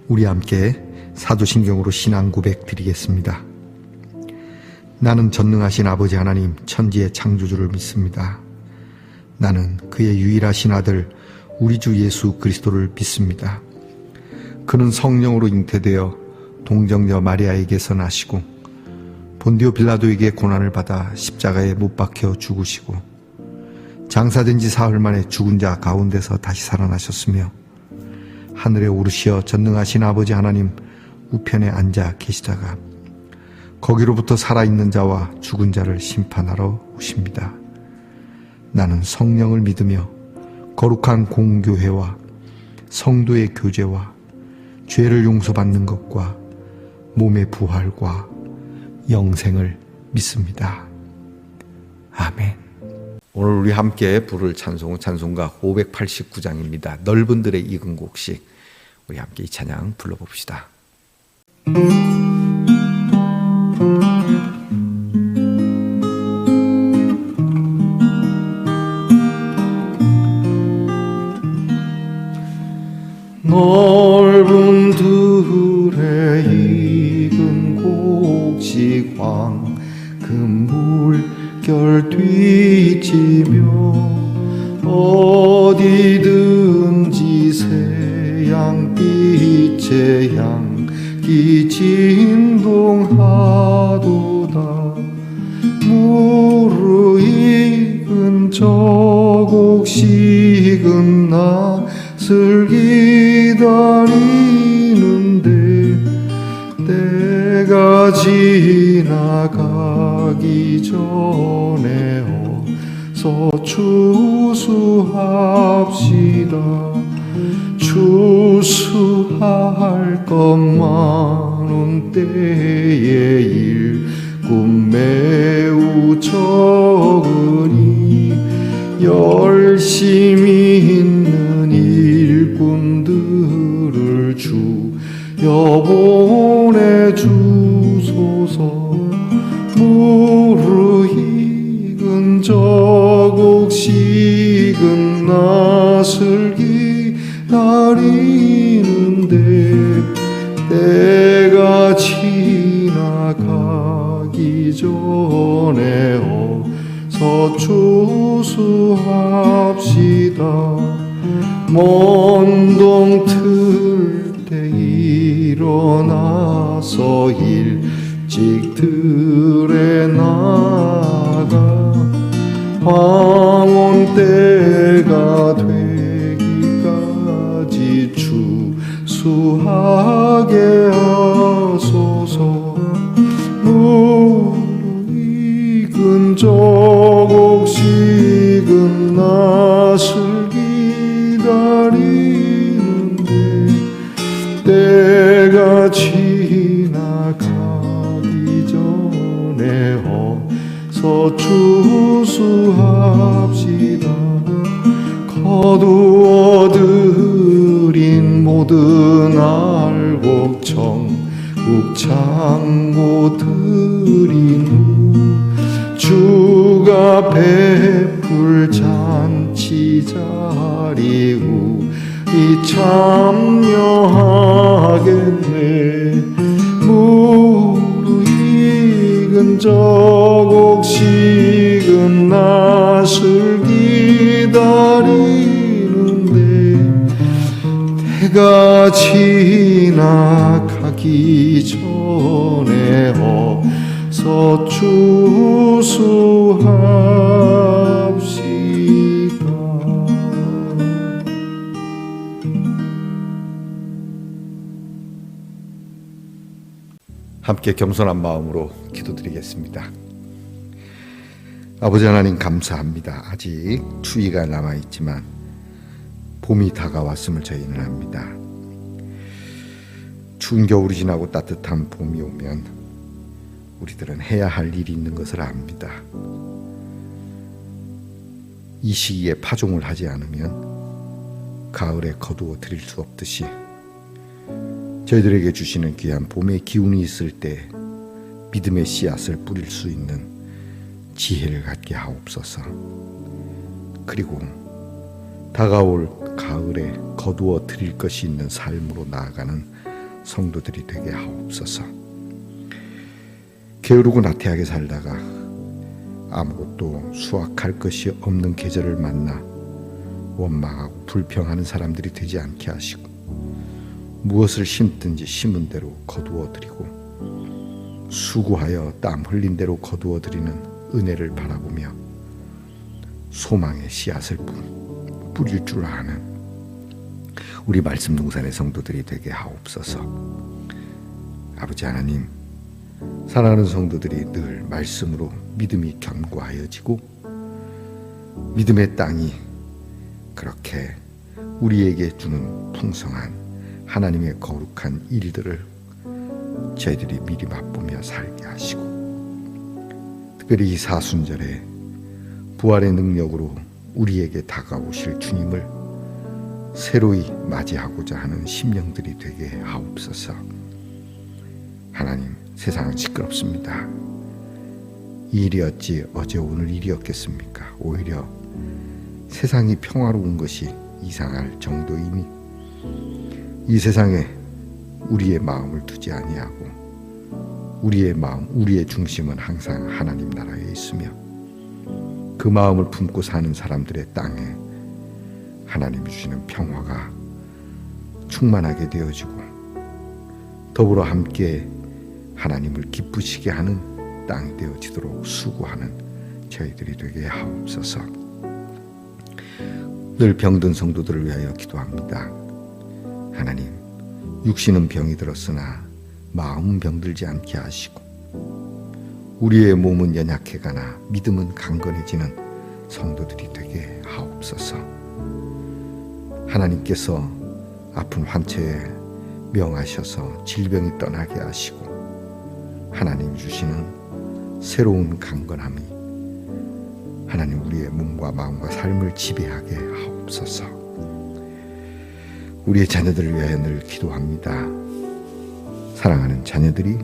우리 함께 사도신경으로 신앙 고백 드리겠습니다. 나는 전능하신 아버지 하나님 천지의 창조주를 믿습니다. 나는 그의 유일하신 아들 우리 주 예수 그리스도를 믿습니다. 그는 성령으로 잉태되어 동정녀 마리아에게서 나시고 본디오 빌라도에게 고난을 받아 십자가에 못 박혀 죽으시고 장사된 지 사흘 만에 죽은 자 가운데서 다시 살아나셨으며 하늘에 오르시어 전능하신 아버지 하나님 우편에 앉아 계시다가 거기로부터 살아있는 자와 죽은 자를 심판하러 오십니다. 나는 성령을 믿으며 거룩한 공교회와 성도의 교제와 죄를 용서받는 것과 몸의 부활과 영생을 믿습니다. 아멘. 오늘 우리 함께 부를 찬송은 찬송가 589장입니다. 넓은 들의 익은 곡식. 우리 함께 이 찬양 불러봅시다. 넓은 들의 익은 곡식 황금 물결 뒤지며 어디든지 새양빛의 향기 진동하도다. 무르익은 저 곡식은 낯을 기다리는데 때가 지나가기 전에 어서 추수합시다. 추수할 것 많은 때에 일꾼 매우 적으니 열심히 있는 일꾼들을 주여 보내주소서. 무르익은 저 곡식은 낯을 기다리는데 때가 지나가기 전에 어서 추수합시다. 먼 동틀 때 일어나서 일찍 들에 나가 황혼 때가 되기까지 추수하게 하소서. 무르익은 저 곡식은 낯을 기다리는데 때가 지나가기 전에 어서 추수합시다. 거두어 들인 모든 알곡 천국 창고 들인 후 주가 베풀 잔치 자리 우리 참여하겠네. 무르익은 저 곡식은 낯을 기다리는데 때가 지나가기 전에 어서 추수합시다. 함께 겸손한 마음으로 기도드리겠습니다. 아버지 하나님 감사합니다. 아직 추위가 남아있지만 봄이 다가왔음을 저희는 압니다. 추운 겨울이 지나고 따뜻한 봄이 오면 우리들은 해야 할 일이 있는 것을 압니다. 이 시기에 파종을 하지 않으면 가을에 거두어 드릴 수 없듯이 저희들에게 주시는 귀한 봄의 기운이 있을 때 믿음의 씨앗을 뿌릴 수 있는 지혜를 갖게 하옵소서. 그리고 다가올 가을에 거두어 드릴 것이 있는 삶으로 나아가는 성도들이 되게 하옵소서. 게으르고 나태하게 살다가 아무것도 수확할 것이 없는 계절을 만나 원망하고 불평하는 사람들이 되지 않게 하시고, 무엇을 심든지 심은 대로 거두어 드리고 수고하여 땀 흘린 대로 거두어 드리는 은혜를 바라보며 소망의 씨앗을 뿌릴 줄 아는 우리 말씀 동산의 성도들이 되게 하옵소서. 아버지 하나님, 사랑하는 성도들이 늘 말씀으로 믿음이 견고하여지고 믿음의 땅이 그렇게 우리에게 주는 풍성한 하나님의 거룩한 일들을 저희들이 미리 맛보며 살게 하시고, 특별히 이 사순절에 부활의 능력으로 우리에게 다가오실 주님을 새로이 맞이하고자 하는 심령들이 되게 하옵소서. 하나님, 세상은 시끄럽습니다. 이 일이 어찌 어제 오늘 일이었겠습니까? 오히려 세상이 평화로운 것이 이상할 정도이니 이 세상에 우리의 마음을 두지 아니하고 우리의 마음, 우리의 중심은 항상 하나님 나라에 있으며 그 마음을 품고 사는 사람들의 땅에 하나님이 주시는 평화가 충만하게 되어지고 더불어 함께 하나님을 기쁘시게 하는 땅이 되어지도록 수고하는 저희들이 되게 하옵소서. 늘 병든 성도들을 위하여 기도합니다. 하나님, 육신은 병이 들었으나 마음은 병들지 않게 하시고 우리의 몸은 연약해가나 믿음은 강건해지는 성도들이 되게 하옵소서. 하나님께서 아픈 환처에 명하셔서 질병이 떠나게 하시고 하나님 주시는 새로운 강건함이 하나님 우리의 몸과 마음과 삶을 지배하게 하옵소서. 우리의 자녀들을 위하여 늘 기도합니다. 사랑하는 자녀들이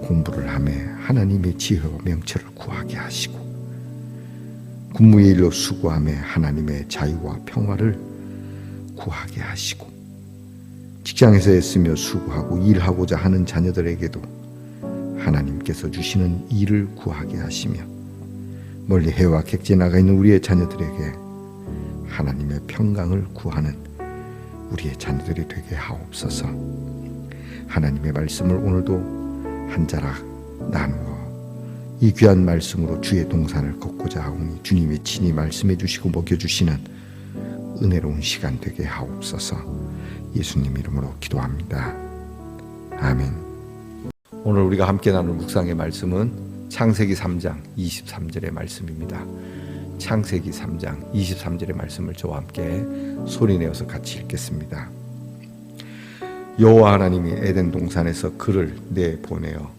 공부를 하며 하나님의 지혜와 명철을 구하게 하시고 군무의 일로 수고하며 하나님의 자유와 평화를 구하게 하시고 직장에서 애쓰며 수고하고 일하고자 하는 자녀들에게도 하나님께서 주시는 일을 구하게 하시며 멀리 해와 객지에 나가 있는 우리의 자녀들에게 하나님의 평강을 구하는 우리의 자녀들이 되게 하옵소서. 하나님의 말씀을 오늘도 한 자락 나누어 이 귀한 말씀으로 주의 동산을 걷고자 하오니 주님이 친히 말씀해 주시고 먹여주시는 은혜로운 시간 되게 하옵소서. 예수님 이름으로 기도합니다. 아멘. 오늘 우리가 함께 나눌 묵상의 말씀은 창세기 3장 23절의 말씀입니다. 창세기 3장 23절의 말씀을 저와 함께 소리내어서 같이 읽겠습니다. 여호와 하나님이 에덴 동산에서 그를 내보내어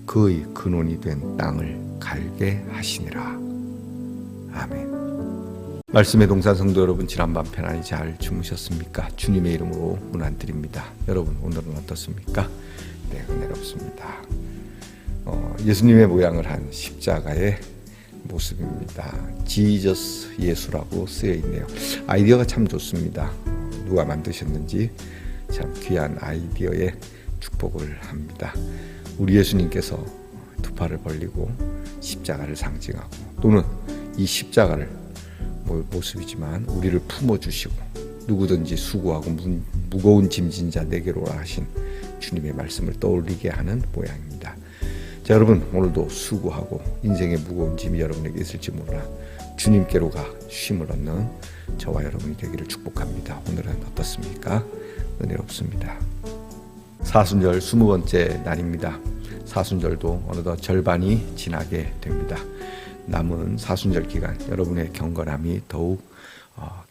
그의 근원이 된 땅을 갈게 하시니라. 아멘. 말씀의 동산 성도 여러분, 지난밤 편안히 잘 주무셨습니까? 주님의 이름으로 문안드립니다. 여러분, 오늘은 어떻습니까? 네, 은혜롭습니다. 예수님의 모양을 한 십자가의 모습입니다. 지저스 예수라고 쓰여 있네요. 아이디어가 참 좋습니다. 누가 만드셨는지 참 귀한 아이디어에 축복을 합니다. 우리 예수님께서 두 팔을 벌리고 십자가를 상징하고 또는 이 십자가를 모습이지만 우리를 품어주시고 누구든지 수고하고 무거운 짐진 자 내게로 오라 하신 주님의 말씀을 떠올리게 하는 모양입니다. 자, 여러분, 오늘도 수고하고 인생의 무거운 짐이 여러분에게 있을지 몰라 주님께로 가 쉼을 얻는 저와 여러분이 되기를 축복합니다. 오늘은 어떻습니까? 은혜롭습니다. 사순절 20번째 날입니다. 사순절도 어느덧 절반이 지나게 됩니다. 남은 사순절 기간 여러분의 경건함이 더욱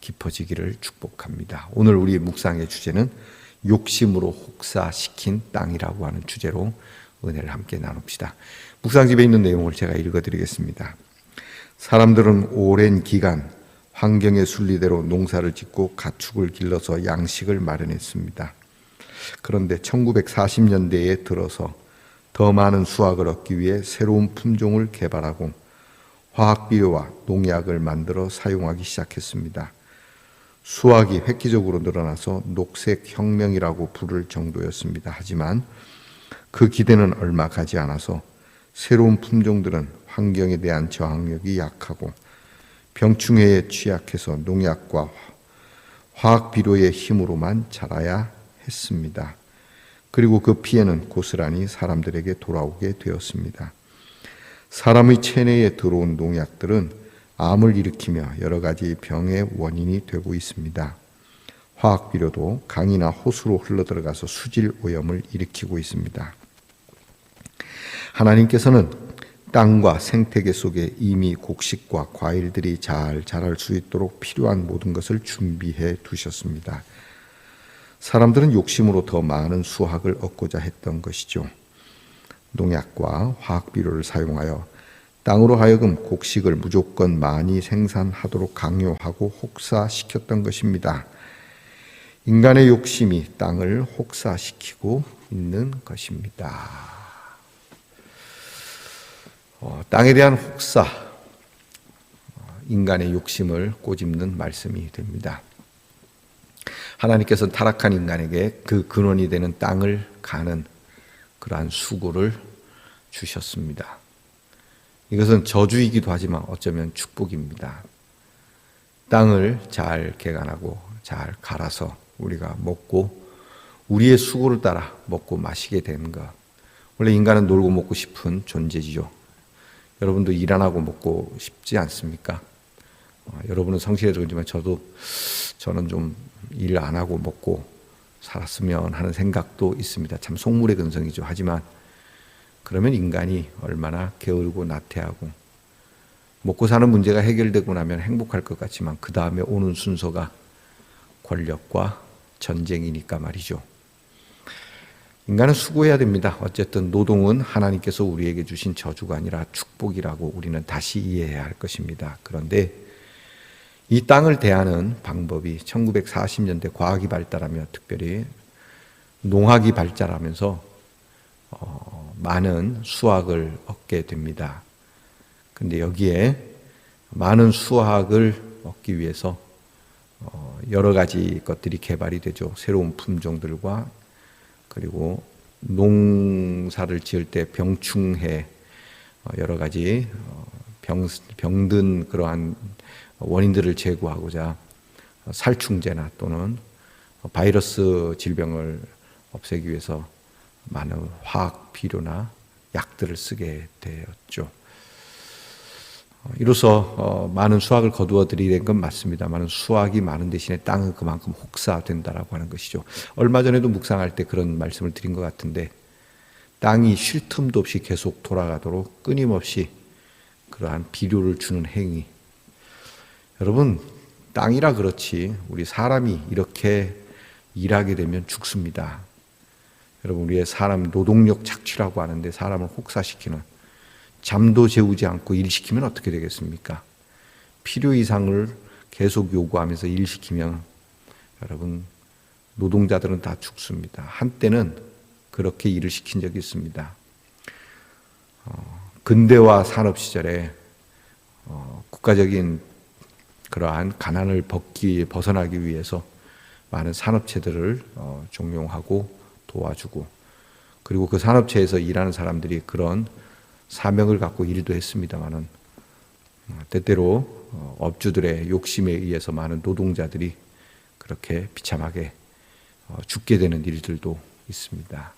깊어지기를 축복합니다. 오늘 우리 묵상의 주제는 욕심으로 혹사시킨 땅이라고 하는 주제로 은혜를 함께 나눕시다. 묵상집에 있는 내용을 제가 읽어드리겠습니다. 사람들은 오랜 기간 환경의 순리대로 농사를 짓고 가축을 길러서 양식을 마련했습니다. 그런데 1940년대에 들어서 더 많은 수확을 얻기 위해 새로운 품종을 개발하고 화학비료와 농약을 만들어 사용하기 시작했습니다. 수확이 획기적으로 늘어나서 녹색 혁명이라고 부를 정도였습니다. 하지만 그 기대는 얼마 가지 않아서 새로운 품종들은 환경에 대한 저항력이 약하고 병충해에 취약해서 농약과 화학 비료의 힘으로만 자라야 했습니다. 그리고 그 피해는 고스란히 사람들에게 돌아오게 되었습니다. 사람의 체내에 들어온 농약들은 암을 일으키며 여러 가지 병의 원인이 되고 있습니다. 화학 비료도 강이나 호수로 흘러들어가서 수질 오염을 일으키고 있습니다. 하나님께서는 땅과 생태계 속에 이미 곡식과 과일들이 잘 자랄 수 있도록 필요한 모든 것을 준비해 두셨습니다. 사람들은 욕심으로 더 많은 수확을 얻고자 했던 것이죠. 농약과 화학 비료를 사용하여 땅으로 하여금 곡식을 무조건 많이 생산하도록 강요하고 혹사시켰던 것입니다. 인간의 욕심이 땅을 혹사시키고 있는 것입니다. 땅에 대한 혹사, 인간의 욕심을 꼬집는 말씀이 됩니다. 하나님께서는 타락한 인간에게 그 근원이 되는 땅을 가는 그러한 수고를 주셨습니다. 이것은 저주이기도 하지만 어쩌면 축복입니다. 땅을 잘 개간하고 잘 갈아서 우리가 먹고 우리의 수고를 따라 먹고 마시게 되는 것. 원래 인간은 놀고 먹고 싶은 존재지요. 여러분도 일 안 하고 먹고 싶지 않습니까? 여러분은 성실해도 그렇지만 저는 좀 일 안 하고 먹고 살았으면 하는 생각도 있습니다. 참 속물의 근성이죠. 하지만 그러면 인간이 얼마나 게으르고 나태하고 먹고 사는 문제가 해결되고 나면 행복할 것 같지만 그 다음에 오는 순서가 권력과 전쟁이니까 말이죠. 인간은 수고해야 됩니다. 어쨌든 노동은 하나님께서 우리에게 주신 저주가 아니라 축복이라고 우리는 다시 이해해야 할 것입니다. 그런데 이 땅을 대하는 방법이 1940년대 과학이 발달하며 특별히 농학이 발달하면서 많은 수확을 얻게 됩니다. 그런데 여기에 많은 수확을 얻기 위해서 여러 가지 것들이 개발이 되죠. 새로운 품종들과 그리고 농사를 지을 때 병충해 여러 가지 병든 그러한 원인들을 제거하고자 살충제나 또는 바이러스 질병을 없애기 위해서 많은 화학 비료나 약들을 쓰게 되었죠. 이로써 많은 수확을 거두어 들이는 건 맞습니다만 수확이 많은 대신에 땅은 그만큼 혹사된다라고 하는 것이죠. 얼마 전에도 묵상할 때 그런 말씀을 드린 것 같은데 땅이 쉴 틈도 없이 계속 돌아가도록 끊임없이 그러한 비료를 주는 행위. 여러분, 땅이라 그렇지 우리 사람이 이렇게 일하게 되면 죽습니다. 여러분, 우리의 사람 노동력 착취라고 하는데 사람을 혹사시키는 잠도 재우지 않고 일시키면 어떻게 되겠습니까? 필요 이상을 계속 요구하면서 일시키면 여러분 노동자들은 다 죽습니다. 한때는 그렇게 일을 시킨 적이 있습니다. 근대화 산업 시절에 국가적인 그러한 가난을 벗어나기 위해서 많은 산업체들을 종용하고 도와주고 그리고 그 산업체에서 일하는 사람들이 그런 사명을 갖고 일도 했습니다마는 때때로 업주들의 욕심에 의해서 많은 노동자들이 그렇게 비참하게 죽게 되는 일들도 있습니다.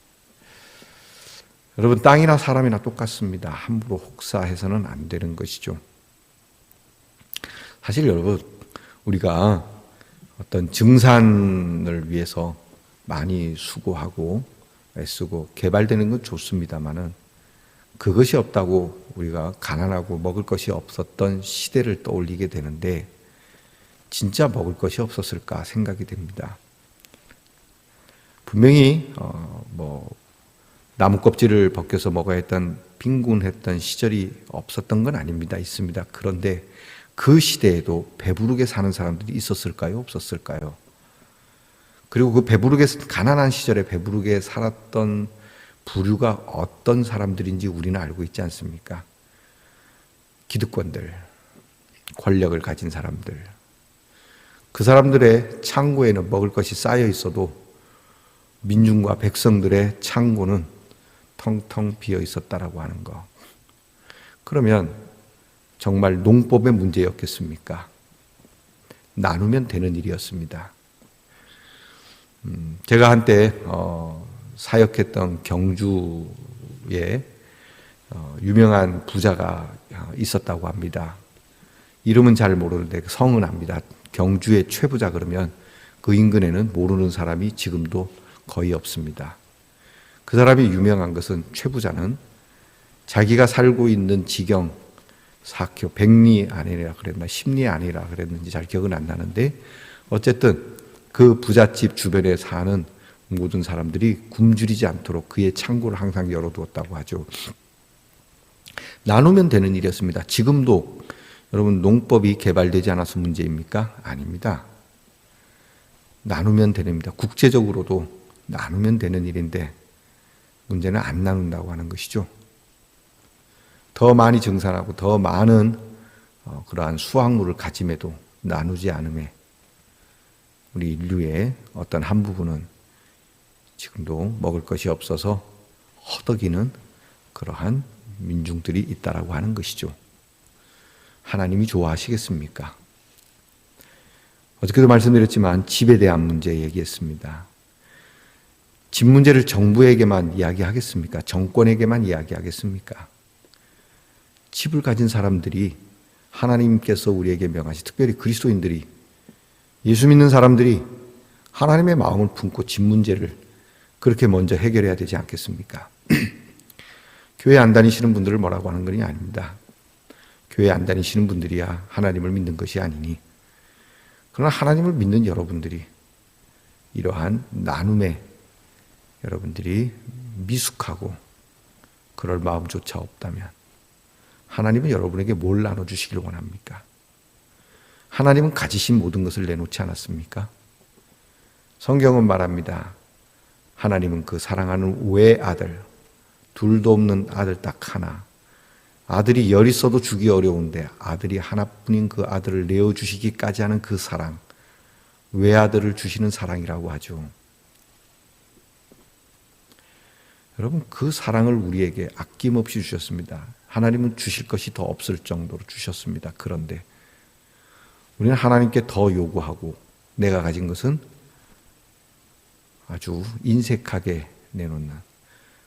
여러분, 땅이나 사람이나 똑같습니다. 함부로 혹사해서는 안 되는 것이죠. 사실 여러분, 우리가 어떤 증산을 위해서 많이 수고하고 애쓰고 개발되는 건 좋습니다마는 그것이 없다고 우리가 가난하고 먹을 것이 없었던 시대를 떠올리게 되는데 진짜 먹을 것이 없었을까 생각이 됩니다. 분명히 나무 껍질을 벗겨서 먹어야 했던 빈곤했던 시절이 없었던 건 아닙니다. 있습니다. 그런데 그 시대에도 배부르게 사는 사람들이 있었을까요? 없었을까요? 그리고 그 가난한 시절에 배부르게 살았던 부류가 어떤 사람들인지 우리는 알고 있지 않습니까? 기득권들, 권력을 가진 사람들. 그 사람들의 창고에는 먹을 것이 쌓여 있어도 민중과 백성들의 창고는 텅텅 비어 있었다라고 하는 거. 그러면 정말 농법의 문제였겠습니까? 나누면 되는 일이었습니다. 제가 한때 사역했던 경주에 유명한 부자가 있었다고 합니다. 이름은 잘 모르는데 성은 압니다. 경주의 최부자 그러면 그 인근에는 모르는 사람이 지금도 거의 없습니다. 그 사람이 유명한 것은 최부자는 자기가 살고 있는 지경 4km, 100리 안이라 그랬나 10리 안이라 그랬는지 잘 기억은 안 나는데 어쨌든 그 부잣집 주변에 사는 모든 사람들이 굶주리지 않도록 그의 창고를 항상 열어두었다고 하죠. 나누면 되는 일이었습니다. 지금도 여러분 농법이 개발되지 않아서 문제입니까? 아닙니다. 나누면 되는 일입니다. 국제적으로도 나누면 되는 일인데 문제는 안 나눈다고 하는 것이죠. 더 많이 증산하고 더 많은 그러한 수확물을 가짐에도 나누지 않음에 우리 인류의 어떤 한 부분은 지금도 먹을 것이 없어서 허덕이는 그러한 민중들이 있다라고 하는 것이죠. 하나님이 좋아하시겠습니까? 어저께도 말씀드렸지만 집에 대한 문제 얘기했습니다. 집 문제를 정부에게만 이야기하겠습니까? 정권에게만 이야기하겠습니까? 집을 가진 사람들이 하나님께서 우리에게 명하신, 특별히 그리스도인들이, 예수 믿는 사람들이 하나님의 마음을 품고 집 문제를 그렇게 먼저 해결해야 되지 않겠습니까? 교회 안 다니시는 분들을 뭐라고 하는 것이 아닙니다. 교회 안 다니시는 분들이야 하나님을 믿는 것이 아니니, 그러나 하나님을 믿는 여러분들이 이러한 나눔에 여러분들이 미숙하고 그럴 마음조차 없다면 하나님은 여러분에게 뭘 나눠주시길 원합니까? 하나님은 가지신 모든 것을 내놓지 않았습니까? 성경은 말합니다. 하나님은 그 사랑하는 외아들, 둘도 없는 아들 딱 하나, 아들이 열 있어도 주기 어려운데 아들이 하나뿐인 그 아들을 내어주시기까지 하는 그 사랑, 외아들을 주시는 사랑이라고 하죠. 여러분, 그 사랑을 우리에게 아낌없이 주셨습니다. 하나님은 주실 것이 더 없을 정도로 주셨습니다. 그런데 우리는 하나님께 더 요구하고 내가 가진 것은 아주 인색하게 내놓는,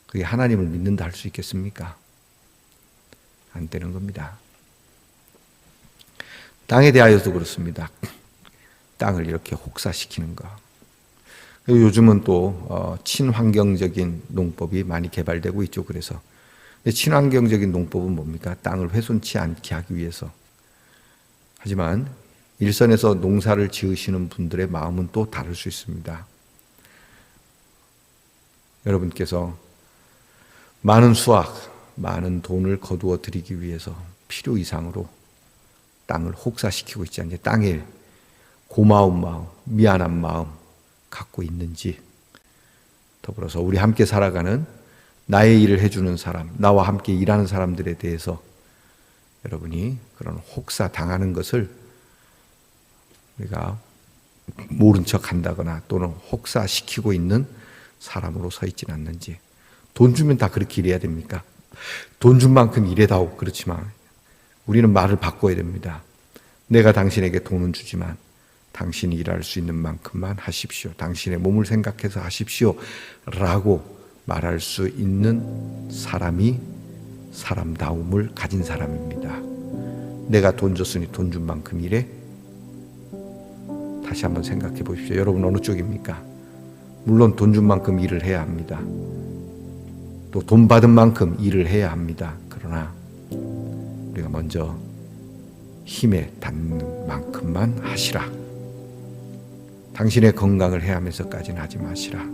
그게 하나님을 믿는다 할 수 있겠습니까? 안 되는 겁니다. 땅에 대하여도 그렇습니다. 땅을 이렇게 혹사시키는 거. 요즘은 또 친환경적인 농법이 많이 개발되고 있죠. 그래서 친환경적인 농법은 뭡니까? 땅을 훼손치 않게 하기 위해서. 하지만 일선에서 농사를 지으시는 분들의 마음은 또 다를 수 있습니다. 여러분께서 많은 수확, 많은 돈을 거두어 드리기 위해서 필요 이상으로 땅을 혹사시키고 있지 않냐, 땅에 고마운 마음, 미안한 마음 갖고 있는지, 더불어서 우리 함께 살아가는 나의 일을 해주는 사람, 나와 함께 일하는 사람들에 대해서 여러분이 그런 혹사 당하는 것을 우리가 모른 척 한다거나 또는 혹사시키고 있는 사람으로 서 있지는 않는지. 돈 주면 다 그렇게 일해야 됩니까? 돈 준 만큼 일해다오. 그렇지만 우리는 말을 바꿔야 됩니다. 내가 당신에게 돈은 주지만 당신이 일할 수 있는 만큼만 하십시오. 당신의 몸을 생각해서 하십시오. 라고 말할 수 있는 사람이 사람다움을 가진 사람입니다. 내가 돈 줬으니 돈 준 만큼 일해? 다시 한번 생각해 보십시오. 여러분 어느 쪽입니까? 물론 돈 준 만큼 일을 해야 합니다. 또 돈 받은 만큼 일을 해야 합니다. 그러나 우리가 먼저 힘에 닿는 만큼만 하시라. 당신의 건강을 해하면서까지는 하지 마시라.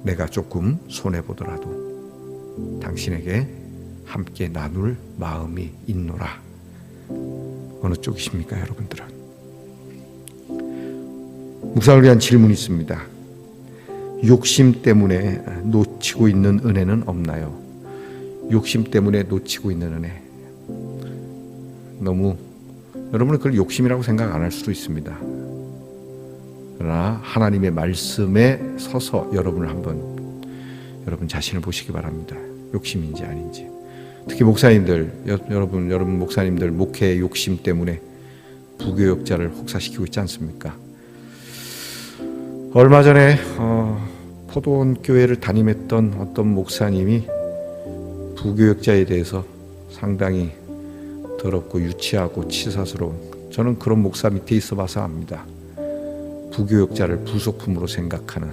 내가 조금 손해보더라도 당신에게 함께 나눌 마음이 있노라. 어느 쪽이십니까, 여러분들은? 묵상을 위한 질문이 있습니다. 욕심 때문에 놓치고 있는 은혜는 없나요? 욕심 때문에 놓치고 있는 은혜. 너무 여러분은 그걸 욕심이라고 생각 안 할 수도 있습니다. 그러나 하나님의 말씀에 서서 여러분을 한번 여러분 자신을 보시기 바랍니다. 욕심인지 아닌지. 특히 목사님들, 여러분 목사님들 목회 욕심 때문에 부교역자를 혹사시키고 있지 않습니까? 얼마 전에 포도원 교회를 담임했던 어떤 목사님이 부교역자에 대해서 상당히 더럽고 유치하고 치사스러운, 저는 그런 목사 밑에 있어 봐서 압니다. 부교역자를 부속품으로 생각하는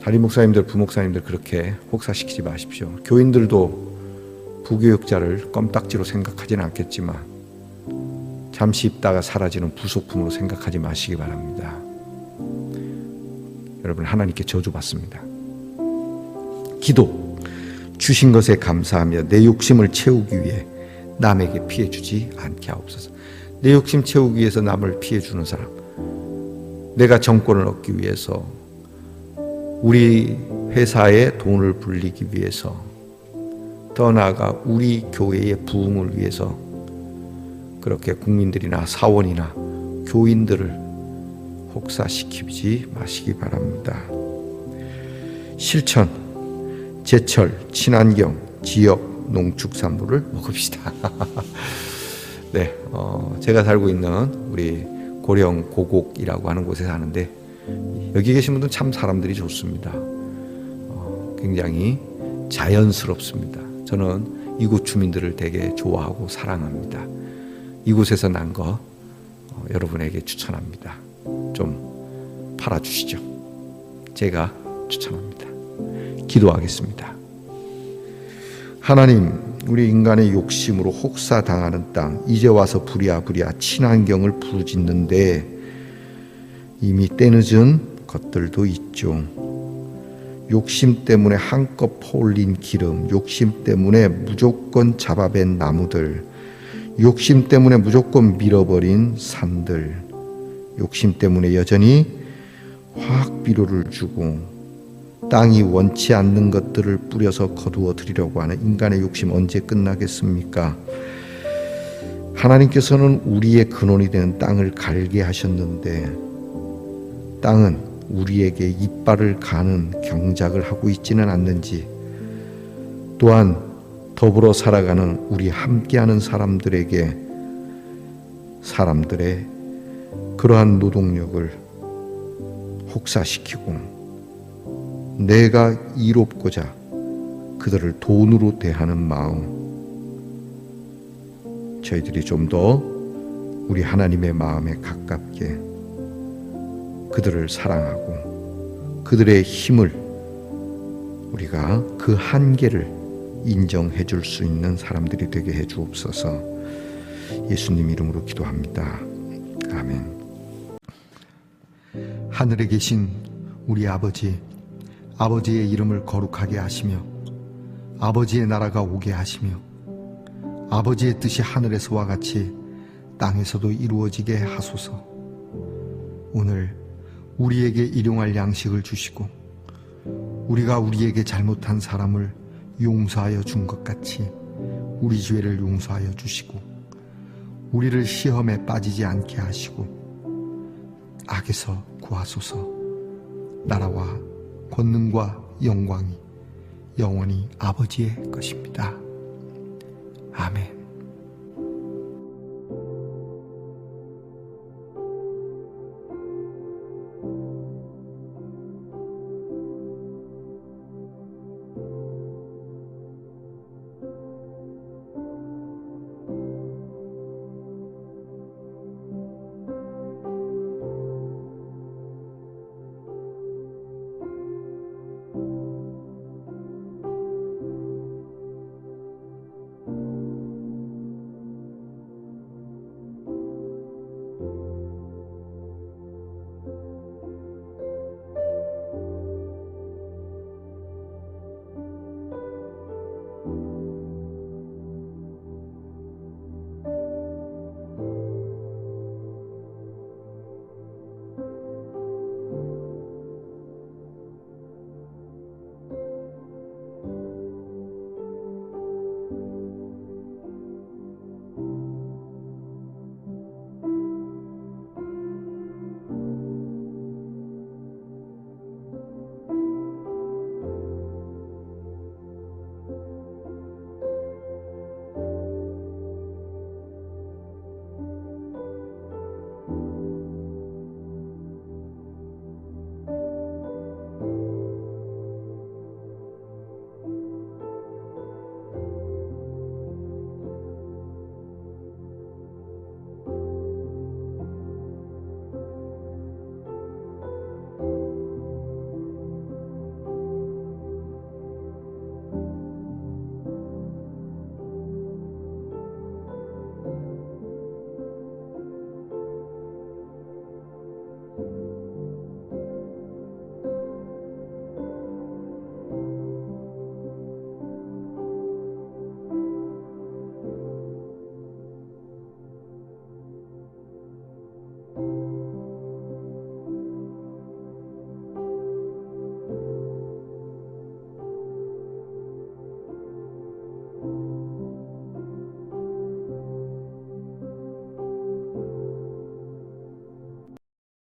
담임 목사님들, 부목사님들 그렇게 혹사시키지 마십시오. 교인들도 부교역자를 껌딱지로 생각하지는 않겠지만 잠시 있다가 사라지는 부속품으로 생각하지 마시기 바랍니다. 여러분, 하나님께 저주받습니다. 기도, 주신 것에 감사하며 내 욕심을 채우기 위해 남에게 피해 주지 않게 하옵소서. 내 욕심 채우기 위해서 남을 피해 주는 사람, 내가 정권을 얻기 위해서, 우리 회사에 돈을 불리기 위해서, 더 나아가 우리 교회의 부흥을 위해서 그렇게 국민들이나 사원이나 교인들을 혹사시키지 마시기 바랍니다. 실천, 제철, 친환경, 지역, 농축산물을 먹읍시다. 네, 제가 살고 있는 우리 고령 고곡이라고 하는 곳에 사는데 여기 계신 분들은 참 사람들이 좋습니다. 굉장히 자연스럽습니다. 저는 이곳 주민들을 되게 좋아하고 사랑합니다. 이곳에서 난 거 여러분에게 추천합니다. 좀 팔아주시죠. 제가 추천합니다. 기도하겠습니다. 하나님, 우리 인간의 욕심으로 혹사당하는 땅, 이제 와서 부랴부랴 친환경을 부르짖는데 이미 때늦은 것들도 있죠. 욕심 때문에 한껏 퍼올린 기름, 욕심 때문에 무조건 잡아밴 나무들, 욕심 때문에 무조건 밀어버린 산들, 욕심 때문에 여전히 화학비료를 주고 땅이 원치 않는 것들을 뿌려서 거두어 드리려고 하는 인간의 욕심 언제 끝나겠습니까? 하나님께서는 우리의 근원이 되는 땅을 갈게 하셨는데 땅은 우리에게 이빨을 가는 경작을 하고 있지는 않는지, 또한 더불어 살아가는 우리 함께하는 사람들의 그러한 노동력을 혹사시키고 내가 이롭고자 그들을 돈으로 대하는 마음, 저희들이 좀 더 우리 하나님의 마음에 가깝게 그들을 사랑하고 그들의 힘을, 우리가 그 한계를 인정해 줄 수 있는 사람들이 되게 해 주옵소서. 예수님 이름으로 기도합니다. 아멘. 하늘에 계신 우리 아버지, 아버지의 이름을 거룩하게 하시며 아버지의 나라가 오게 하시며 아버지의 뜻이 하늘에서와 같이 땅에서도 이루어지게 하소서. 오늘 우리에게 일용할 양식을 주시고 우리가 우리에게 잘못한 사람을 용서하여 준 것 같이 우리 죄를 용서하여 주시고 우리를 시험에 빠지지 않게 하시고 악에서 구하소서. 나라와 권능과 영광이 영원히 아버지의 것입니다. 아멘.